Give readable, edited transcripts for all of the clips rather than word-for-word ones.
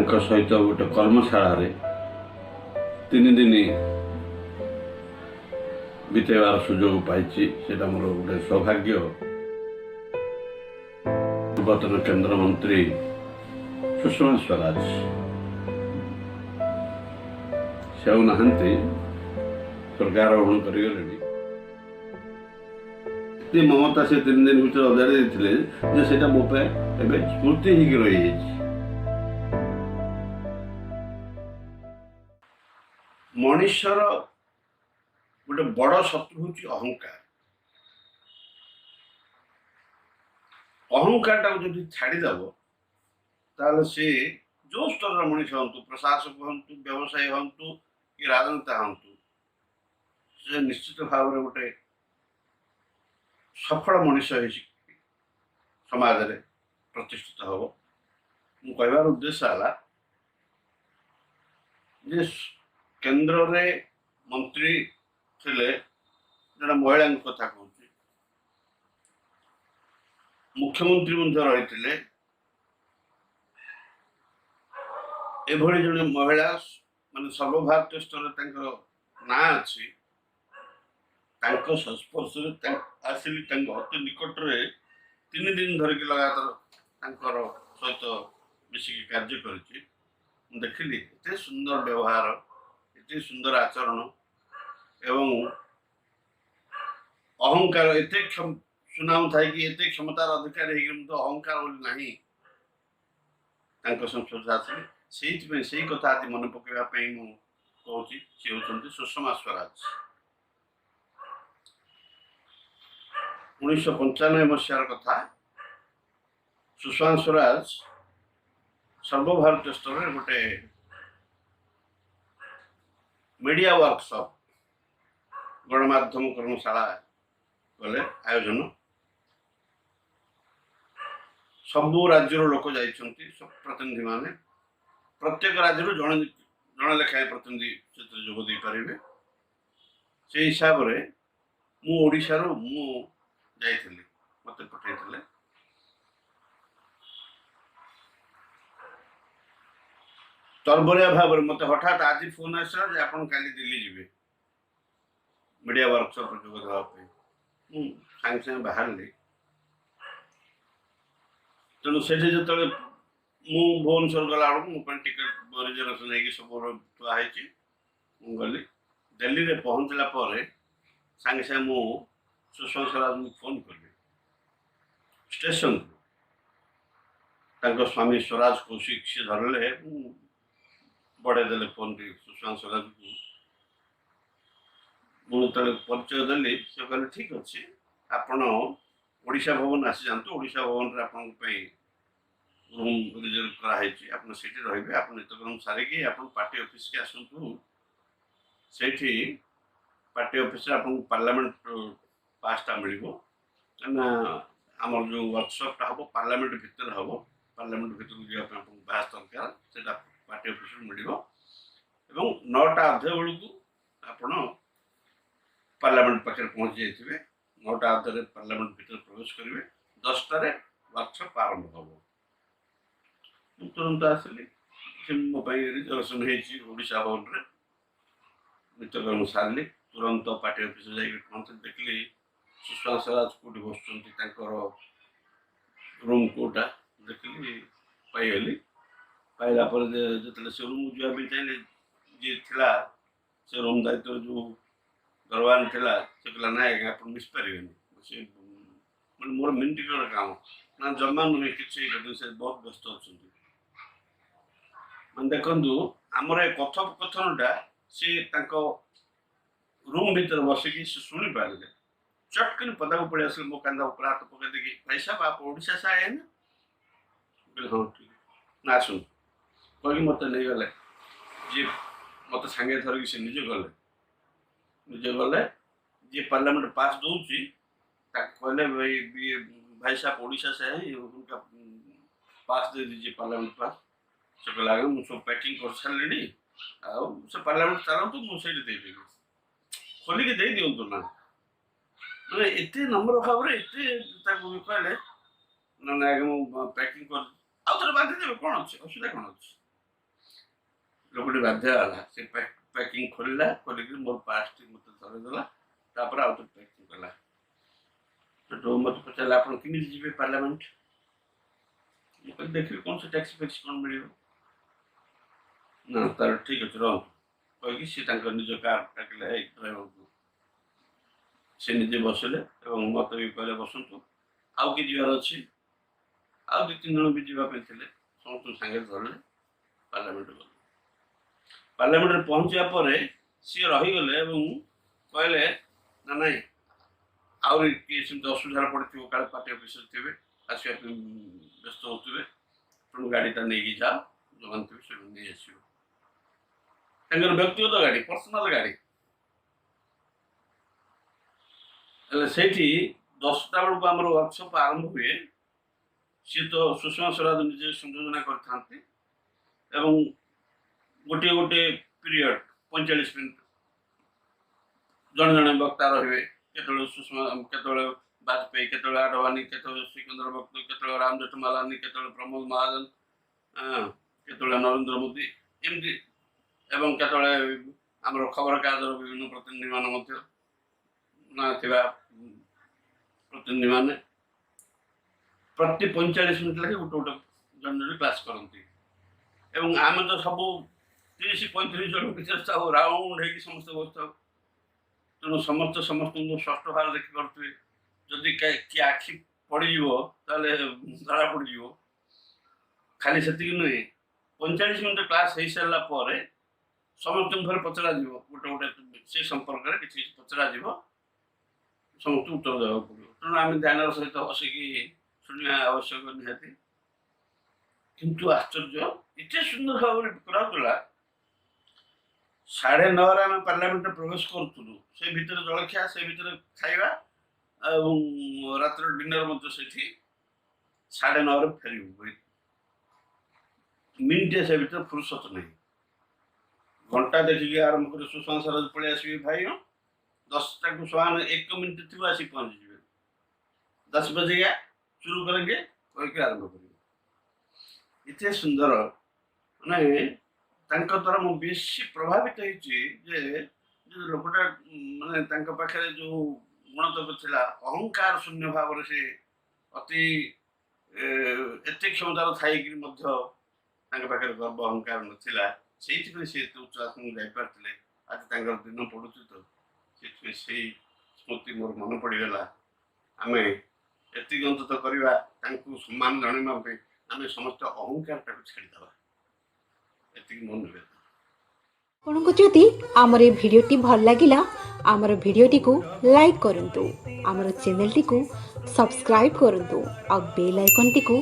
सहित गोटे कर्मशाला रे 3 दिन बितेबार सुजोग पाई मोर गोटे सौभाग्य। पूर्वतन केंद्र मंत्री सुषमा स्वराज से नहांती स्वर्गारोहण करगले। ममता से 3 दिन भर अजाड़ी देते मो स्मृति हो रही है। मनुष्यर गोटे बड़ शत्रु हूँ अहंकार। अहंकार टाक जो छाड़ीदेव ताले सी जो स्तर मनीष हूँ, प्रशासक हूँ, व्यवसायी हूँ कि राजनेता हूँ, से निश्चित भाव में गोटे सफल मनीष समाज रे प्रतिष्ठित हम। मु कहबार उद्देश्य है केंद्र रे मंत्री थिले जड़ा महिला कथा कहूँ, मुख्यमंत्री रही एभली जड़े महिला मान सर्वभारतीय स्तर ना अच्छी संस्पर्श आसिली अति निकट रे 3 दिन धरिक लगातार सहित मिसिक कार्य करी देखिली। एते सुंदर व्यवहार, एते सुंदर आचरण एवं अहंकार एते सुनाम था कि एते क्षमतार अधिकारी हो अहंकार बोली ना संस्पर्श आसिली। से कथा आज मन पकड़ापी मुझे सी होती सुषमा स्वराज। 1995 मसीहार कथा। सुषमा स्वराज सर्वभारतीय स्तर में गोटे मीडिया वर्कशॉप गणमाध्यम कर्मशाला गले आयोजन। सबू राज्य लोक जाइछंती, सब प्रतिनिधि माने प्रत्येक राज्य जन जन लेखाएं प्रतिनिधि जोग दे पारे। से हिसाब रे मु ओडिशा रो मु जाइथिली, मते पठाइथिले। तरबरिया भाव में मते हठात आज फोन आसला जे आपन काली दिल्ली जीवे मीडिया वर्कशॉप जोग देवा पे। सांगे सांगे बाहरली। तेणु से जो भुवनेश्वर गला मो टिकेट रिजर्वेशन है सब थुआई गली। दिल्ली रे पहुंचला सांगे सांगे मु सुषमा स्वराज फोन कली स्टेशन। स्वामी स्वराज कौशिक से धरले बढ़े देले फोन टी सुषमा स्वराज को। मुझे परिचय देली से कहले ठीक अच्छे आपण ओडिशा भवन आसी जातु। ओडिशा भवन रे आपन रूम रिजर्व कराई आप रही। आप नित्यक्रम सारिकी आप पार्टी ऑफिस के आसतु। से पार्टी ऑफिस पार्लियामेंट पासटा मिल आमर जो वर्कशॉपटा हम पार्लियामेंट भितर हम। पार्लियामेंट भितर जावाई पास दरकार से पार्टी ऑफिस मिल 9टा अधे बेलू आप पार्लियामेंट पाखे पहुंच जाइए। 9टा अधे पार्लियामेंट भितर प्रवेश करेंगे। 10टार वर्कशॉप आरंभ हम। तुरंत आसली मो रिजर्वेशन होशा भवन में नित्यक्रम सारे तुरंत पार्टी ऑफिस जाते देखली सुषमा स्वराज कौटी बस रूम कोटा देखली पाईगली। पाइला जो से रूम जावाई चाहिए जी थी से रूम दायित्व जो दरबान थिला से कहला ना आप मिस पारे मैं मोर मिनिटर काम ना जमा नुहे कि से बहुत व्यस्त अच्छा। मैं देखु आमर कथोपकथनटा सी रूम भीतर बसिकी शुणी पारे। चटकिन पदा को पड़े आसल मो कांधा ऊपर हाथ पकड़ देखी भाई साहब आप ओडिशा से आए ना। हाँ ठीक ना आसुन कही मत नहीं गले जी मत सांगे धरिकी से निजे गले जी पार्लियामेंट पास दूसरी कहले भाई साहब ओडिशा से आए उनका पास दे दीजिए पार्लियामेंट पास। से कहला मुझे सब पैकिंग कर सारे से पार्लियामेंट चलतु मुझे देदेवी खोलिकी दे दिंतु ना मैंने एत नम्र भाव में कहले ना आगे मुझे पैकिंग कर आउ थे बांधीदेवे कौन अच्छे असुविधा कौन अच्छे ଲୋକଟି ବାଧ୍ୟ ହେଲା ସେ ପ୍ୟାକିଂ ଖୋଲିଲା ଖୋଲିକି ମୋର ପାସଟି ମୋତେ ଧରେଇଦେଲା ତାପରେ ଆଉ ଥରେ ପ୍ୟାକିଂ କଲା ସେଠୁ ମୋତେ ପଚାରିଲା ଆପଣ କେମିତି ଯିବେ ପାର୍ଲାମେଣ୍ଟ ମୁଁ କହିଲି ଦେଖିବି କ'ଣ ସେ ଟ୍ୟାକ୍ସି ଫ୍ୟାକ୍ସି କ'ଣ ମିଳିବ ନା ତାର ଠିକ୍ ଅଛି ରହ କହିକି ସେ ତାଙ୍କ ନିଜ କାର୍ ଡାକିଲେ ଏଇ ଡ୍ରାଇଭରକୁ ସେ ନିଜେ ବସିଲେ ଏବଂ ମୋତେ ବି କହିଲେ ବସନ୍ତୁ ଆଉ କିଏ ଯିବାର ଅଛି ଆଉ 2-3 ଜଣ ବି ଯିବା ପାଇଁ ଥିଲେ ସମସ୍ତଙ୍କୁ ସାଙ୍ଗରେ ଧରିଲେ ପାର୍ଲାମେଣ୍ଟ ଗଲେ ପାର୍ଲାମେଣ୍ଟରେ ପହଞ୍ଚିବା ପରେ ସିଏ ରହିଗଲେ ଏବଂ କହିଲେ ନା ନାଇଁ ଆହୁରି କିଏ ସେମିତି ଅସୁବିଧାରେ ପଡ଼ିଥିବ କାଳେ ପାର୍ଟି ଅଫିସର ଥିବେ ଆସିବା ପାଇଁ ବ୍ୟସ୍ତ ହେଉଥିବେ ତେଣୁ ଗାଡ଼ିଟା ନେଇକି ଯାଅ ଯେଉଁମାନେ ଥିବେ ସେମାନେ ନେଇ ଆସିବ ତାଙ୍କର ବ୍ୟକ୍ତିଗତ ଗାଡ଼ି ପର୍ସନାଲ ଗାଡ଼ି ହେଲେ ସେଇଠି 10ଟା ବେଳକୁ ଆମର ୱାର୍କସପ୍ ଆରମ୍ଭ ହୁଏ ସିଏ ତ ସୁଷମା ସ୍ୱରାଜ ନିଜେ ସଂଯୋଜନା କରିଥାନ୍ତି ଏବଂ ଗୋଟିଏ ଗୋଟିଏ ପିରିୟଡ଼ 45 ମିନିଟ୍ ଜଣେ ଜଣେ ବକ୍ତା ରହିବେ କେତେବେଳେ ସୁଷମା କେତେବେଳେ ବାଜପେୟୀ କେତେବେଳେ ଆଡଭାନୀ କେତେବେଳେ ସିକନ୍ଦର ବକ୍ତ କେତେବେଳେ ରାମ ଜେଠମାଲାନୀ କେତେବେଳେ ପ୍ରମୋଦ ମହାଜନ କେତେବେଳେ ନରେନ୍ଦ୍ର ମୋଦି ଏମିତି ଏବଂ କେତେବେଳେ ଆମର ଖବରକାଗଜର ବିଭିନ୍ନ ପ୍ରତିନିଧିମାନେ ମଧ୍ୟ ନା ଥିବା ପ୍ରତିନିଧିମାନେ ପ୍ରତି 45 ମିନିଟ୍ ଲେଖେ ଗୋଟେ ଗୋଟେ ଜଣେ ଜଣେ କ୍ଲାସ୍ କରନ୍ତି ଏବଂ ଆମେ ତ ସବୁ 30-35 ଜଣ ଭିତରେ ଥାଉ ରାଉଣ୍ଡ ହେଇକି ସମସ୍ତେ ବସିଥାଉ ତେଣୁ ସମସ୍ତେ ସମସ୍ତଙ୍କୁ ସ୍ପଷ୍ଟ ଭାବରେ ଦେଖିପାରୁଥିବେ ଯଦି କିଏ ଆଖି ପଡ଼ିଯିବ ତାହେଲେ ଧରା ପଡ଼ିଯିବ ଖାଲି ସେତିକି ନୁହେଁ 45 ମିନିଟ୍ କ୍ଲାସ୍ ହେଇସାରିଲା ପରେ ସମସ୍ତଙ୍କୁ ଥରେ ପଚରାଯିବ ଗୋଟେ ଗୋଟେ ସେ ସମ୍ପର୍କରେ କିଛି କିଛି ପଚରାଯିବ ସମସ୍ତଙ୍କୁ ଉତ୍ତର ଦେବାକୁ ପଡ଼ିବ ତେଣୁ ଆମେ ଧ୍ୟାନର ସହିତ ବସିକି ଶୁଣିବା ଆବଶ୍ୟକ ନିହାତି କିନ୍ତୁ ଆଶ୍ଚର୍ଯ୍ୟ ଏତେ ସୁନ୍ଦର ଭାବରେ କରାଉଥିଲା 9:30 ଆମେ ପାର୍ଲାମେଣ୍ଟରେ ପ୍ରବେଶ କରୁଥିଲୁ ସେ ଭିତରେ ଜଳଖିଆ ସେ ଭିତରେ ଖାଇବା ଏବଂ ରାତ୍ର ଡିନର ମଧ୍ୟ ସେଠି 9:30 ଫେରିବୁ ମିନିଟେ ସେ ଭିତରେ ଫୁର୍ସତ ନାହିଁ ଘଣ୍ଟା ଦେଖିକି ଆରମ୍ଭ କରି ସୁଷମା ସ୍ୱରାଜ ପଳେଇ ଆସିବେ ଭାଇ 10ଟାକୁ 1 ମିନିଟ୍ ଥିବ ଆସି ପହଞ୍ଚିଯିବେ 10 ବଜେ ଗା शुरू करेंगे କହିକି ଆରମ୍ଭ କରିବେ ଏତେ ସୁନ୍ଦର ମାନେ ତାଙ୍କ ଦ୍ୱାରା ମୁଁ ବେଶୀ ପ୍ରଭାବିତ ହେଇଛି ଯେ ଲୋକଟା ମାନେ ତାଙ୍କ ପାଖରେ ଯେଉଁ ଗୁଣତକ ଥିଲା ଅହଙ୍କାର ଶୂନ୍ୟ ଭାବରେ ସେ ଅତି ଏତେ କ୍ଷମତାର ଥାଇକି ମଧ୍ୟ ତାଙ୍କ ପାଖରେ ଗର୍ବ ଅହଙ୍କାର ନଥିଲା ସେଇଥିପାଇଁ ସେ ଏତେ ଉଚ୍ଚ ଆସନକୁ ଯାଇପାରିଥିଲେ ଆଜି ତାଙ୍କର ଦିନ ପଡ଼ୁଛି ତ ସେଥିପାଇଁ ସେଇ ସ୍ମୃତି ମୋର ମନେ ପଡ଼ିଗଲା ଆମେ ଏତିକି ଅନ୍ତତ କରିବା ତାଙ୍କୁ ସମ୍ମାନ ଜଣାଇବା ପାଇଁ ଆମେ ସମସ୍ତେ ଅହଙ୍କାରଟାକୁ ଛାଡ଼ିଦେବା ଏତିକି ମୋ ନିବେଦନ ଆପଣଙ୍କୁ ଯଦି ଆମର ଏ ଭିଡ଼ିଓଟି ଭଲ ଲାଗିଲା ଆମର ଭିଡ଼ିଓଟିକୁ ଲାଇକ୍ କରନ୍ତୁ ଆମର ଚ୍ୟାନେଲଟିକୁ ସବସ୍କ୍ରାଇବ୍ କରନ୍ତୁ ଆଉ ବେଲ୍ ଆଇକନ୍ଟିକୁ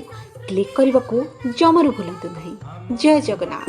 କ୍ଲିକ୍ କରିବାକୁ ଜମାରୁ ଭୁଲନ୍ତୁ ନାହିଁ ଜୟ ଜଗନ୍ନାଥ।